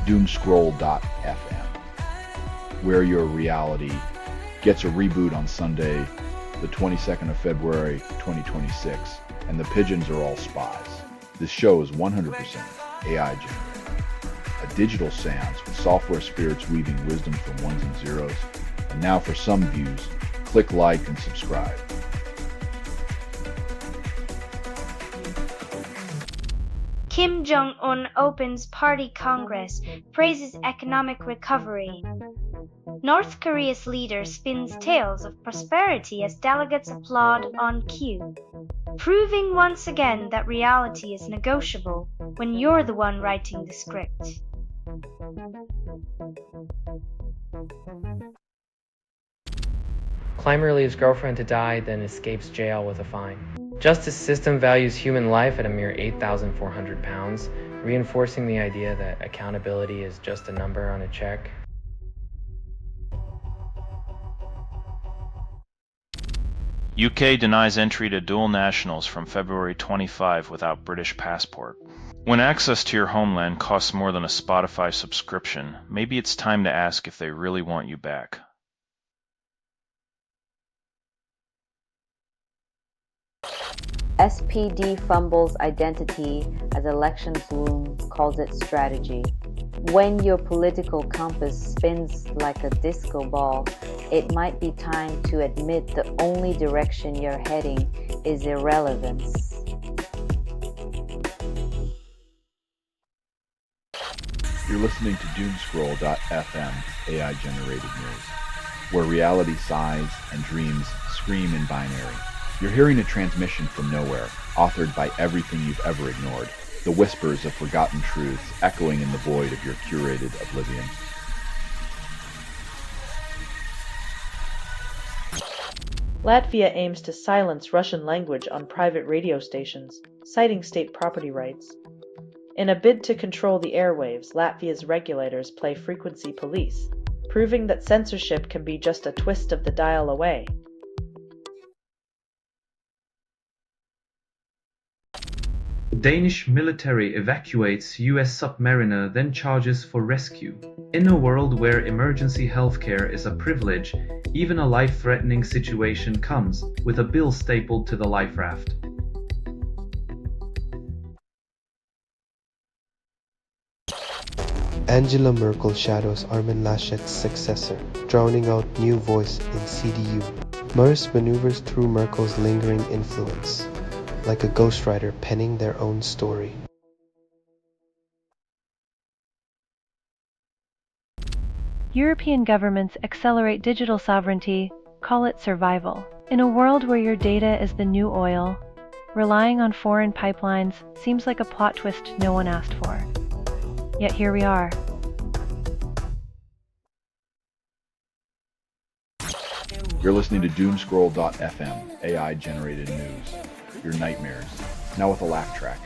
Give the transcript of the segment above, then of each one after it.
Doomscroll.fm, where your reality gets a reboot on Sunday, the 22nd of February, 2026, and the pigeons are all spies. This show is 100% AI generated. A digital seance with software spirits weaving wisdom from ones and zeros. And now for some views, click like and subscribe. Kim Jong-un opens party congress, praises economic recovery. North Korea's leader spins tales of prosperity as delegates applaud on cue, proving once again that reality is negotiable when you're the one writing the script. Climber leaves girlfriend to die, then escapes jail with a fine. Justice system values human life at a mere 8,400 pounds, reinforcing the idea that accountability is just a number on a check. UK denies entry to dual nationals from February 25 without British passport. When access to your homeland costs more than a Spotify subscription, maybe it's time to ask if they really want you back. SPD fumbles identity as elections loom, calls it strategy. When your political compass spins like a disco ball, it might be time to admit the only direction you're heading is irrelevance. You're listening to Doomscroll.fm, AI-generated news, where reality sighs and dreams scream in binary. You're hearing a transmission from nowhere, authored by everything you've ever ignored, the whispers of forgotten truths echoing in the void of your curated oblivion. Latvia aims to silence Russian language on private radio stations, citing state property rights. In a bid to control the airwaves, Latvia's regulators play frequency police, proving that censorship can be just a twist of the dial away. Danish military evacuates US submariner, then charges for rescue. In a world where emergency healthcare is a privilege, even a life-threatening situation comes with a bill stapled to the life raft. Angela Merkel shadows Armin Laschet's successor, drowning out new voice in CDU. Merz maneuvers through Merkel's lingering influence, like a ghostwriter penning their own story. European governments accelerate digital sovereignty, call it survival. In a world where your data is the new oil, relying on foreign pipelines seems like a plot twist no one asked for. Yet here we are. You're listening to Doomscroll.fm, AI-generated news. Your nightmares, now with a laugh track.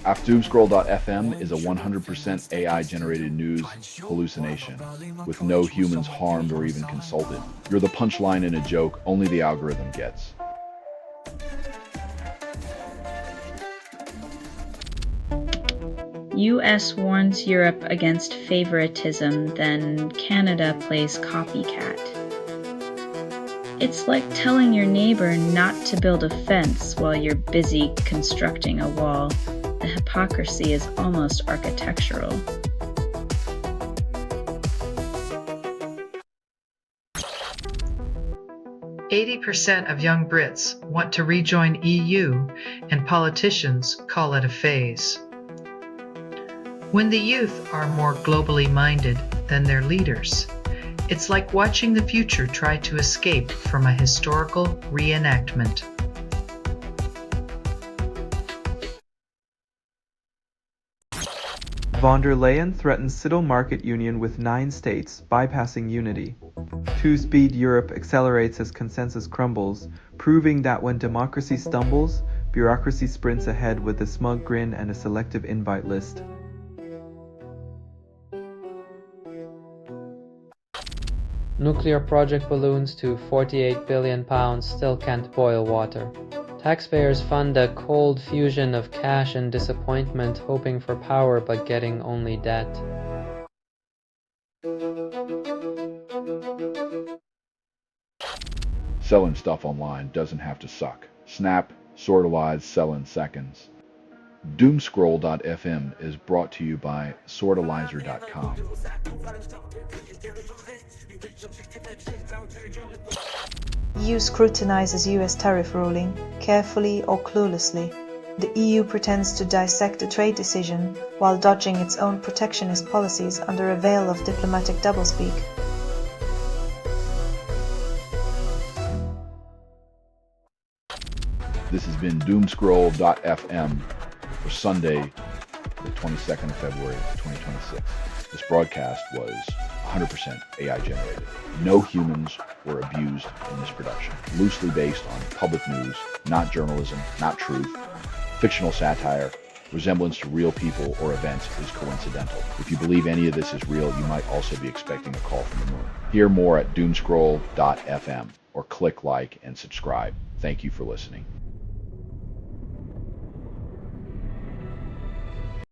Doomscroll.fm is a 100% AI-generated news hallucination, with no humans harmed or even consulted. You're the punchline in a joke only the algorithm gets. US warns Europe against favoritism, then Canada plays copycat. It's like telling your neighbor not to build a fence while you're busy constructing a wall. The hypocrisy is almost architectural. %80 of young Brits want to rejoin EU, and politicians call it a phase. When the youth are more globally minded than their leaders, it's like watching the future try to escape from a historical reenactment. Von der Leyen threatens civil market union with 9 states, bypassing unity. Two-speed Europe accelerates as consensus crumbles, proving that when democracy stumbles, bureaucracy sprints ahead with a smug grin and a selective invite list. Nuclear project balloons to £48 billion still can't boil water. Taxpayers fund a cold fusion of cash and disappointment, hoping for power but getting only debt. Selling stuff online doesn't have to suck. Snap, sortalize, sell in seconds. Doomscroll.fm is brought to you by sortalizer.com. EU scrutinizes US tariff ruling, carefully or cluelessly. The EU pretends to dissect a trade decision while dodging its own protectionist policies under a veil of diplomatic doublespeak. This has been Doomscroll.fm for Sunday, the 22nd of February, 2026. This broadcast was 100% AI generated. No humans were abused in this production. Loosely based on public news, not journalism, not truth. Fictional satire, resemblance to real people or events is coincidental. If you believe any of this is real, you might also be expecting a call from the moon. Hear more at Doomscroll.fm or click like and subscribe. Thank you for listening.